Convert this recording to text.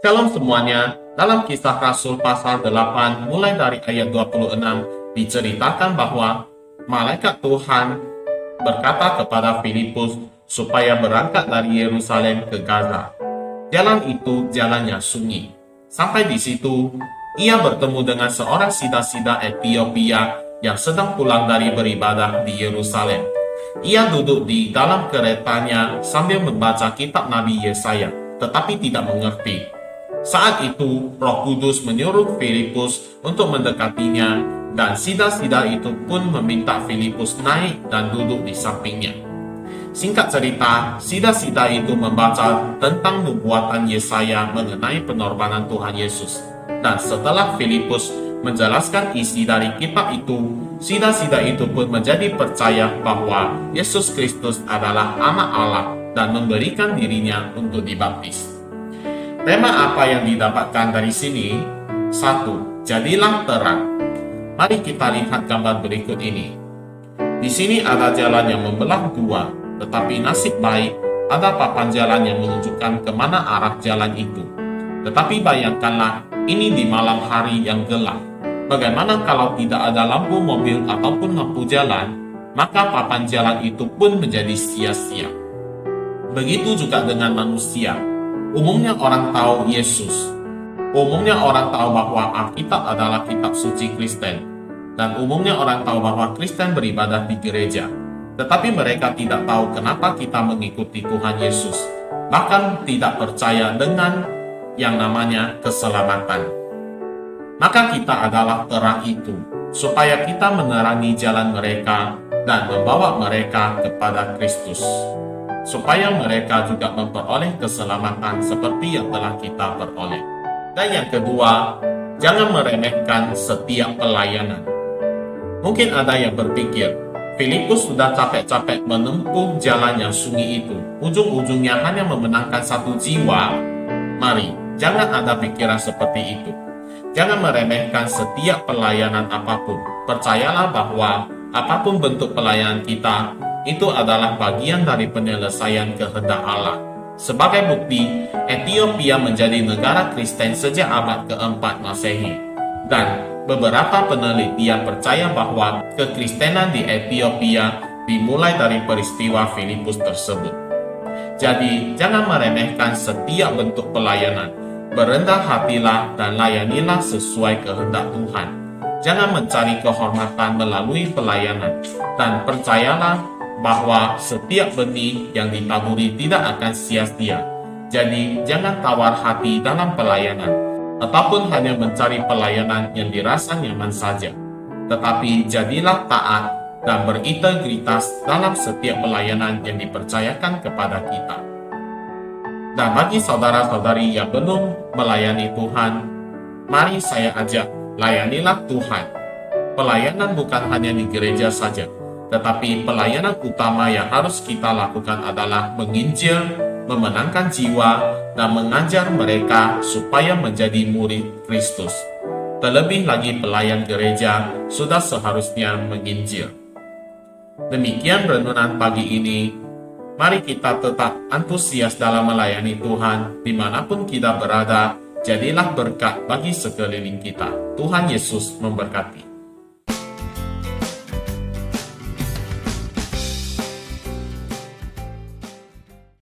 Shalom semuanya, dalam kisah Rasul pasal 8 mulai dari ayat 26 diceritakan bahwa malaikat Tuhan berkata kepada Filipus supaya berangkat dari Yerusalem ke Gaza. Jalan itu jalannya sunyi. Sampai di situ, ia bertemu dengan seorang sida-sida Ethiopia yang sedang pulang dari beribadah di Yerusalem. Ia duduk di dalam keretanya sambil membaca kitab Nabi Yesaya, tetapi tidak mengerti. Saat itu, Roh Kudus menyuruh Filipus untuk mendekatinya, dan sida-sida itu pun meminta Filipus naik dan duduk di sampingnya. Singkat cerita, sida-sida itu membaca tentang nubuatan Yesaya mengenai pengorbanan Tuhan Yesus. Dan setelah Filipus menjelaskan isi dari kitab itu, sida-sida itu pun menjadi percaya bahwa Yesus Kristus adalah Anak Allah dan memberikan dirinya untuk dibaptis. Tema apa yang didapatkan dari sini? 1. Jadilah terang. Mari kita lihat gambar berikut ini. Di sini ada jalan yang membelah dua, tetapi nasib baik ada papan jalan yang menunjukkan kemana arah jalan itu. Tetapi bayangkanlah, ini di malam hari yang gelap. Bagaimana kalau tidak ada lampu mobil ataupun lampu jalan, maka papan jalan itu pun menjadi sia-sia. Begitu juga dengan manusia. Umumnya orang tahu Yesus. Umumnya orang tahu bahwa Alkitab adalah kitab suci Kristen. Dan umumnya orang tahu bahwa Kristen beribadah di gereja. Tetapi mereka tidak tahu kenapa kita mengikuti Tuhan Yesus. Bahkan tidak percaya dengan yang namanya keselamatan. Maka kita adalah terang itu, supaya kita menerangi jalan mereka dan membawa mereka kepada Kristus, supaya mereka juga memperoleh keselamatan seperti yang telah kita peroleh. Dan yang kedua, jangan meremehkan setiap pelayanan. Mungkin ada yang berpikir, Filipus sudah capek-capek menempuh jalan yang sunyi itu, ujung-ujungnya hanya memenangkan satu jiwa. Mari, jangan ada pikiran seperti itu. Jangan meremehkan setiap pelayanan apapun. Percayalah bahwa apapun bentuk pelayanan kita, itu adalah bagian dari penyelesaian kehendak Allah. Sebagai bukti, Ethiopia menjadi negara Kristen sejak abad keempat Masehi. Dan beberapa penelitian percaya bahwa kekristenan di Ethiopia dimulai dari peristiwa Filipus tersebut. Jadi, jangan meremehkan setiap bentuk pelayanan. Berendah hatilah dan layanilah sesuai kehendak Tuhan. Jangan mencari kehormatan melalui pelayanan. Dan percayalah bahwa setiap benih yang ditaburi tidak akan sia-sia. Jadi, jangan tawar hati dalam pelayanan, ataupun hanya mencari pelayanan yang dirasa nyaman saja. Tetapi jadilah taat dan berintegritas dalam setiap pelayanan yang dipercayakan kepada kita. Dan bagi saudara-saudari yang belum melayani Tuhan, mari saya ajak, layanilah Tuhan. Pelayanan bukan hanya di gereja saja, tetapi pelayanan utama yang harus kita lakukan adalah menginjil, memenangkan jiwa, dan mengajar mereka supaya menjadi murid Kristus. Terlebih lagi pelayan gereja sudah seharusnya menginjil. Demikian renungan pagi ini. Mari kita tetap antusias dalam melayani Tuhan dimanapun kita berada. Jadilah berkat bagi sekeliling kita. Tuhan Yesus memberkati.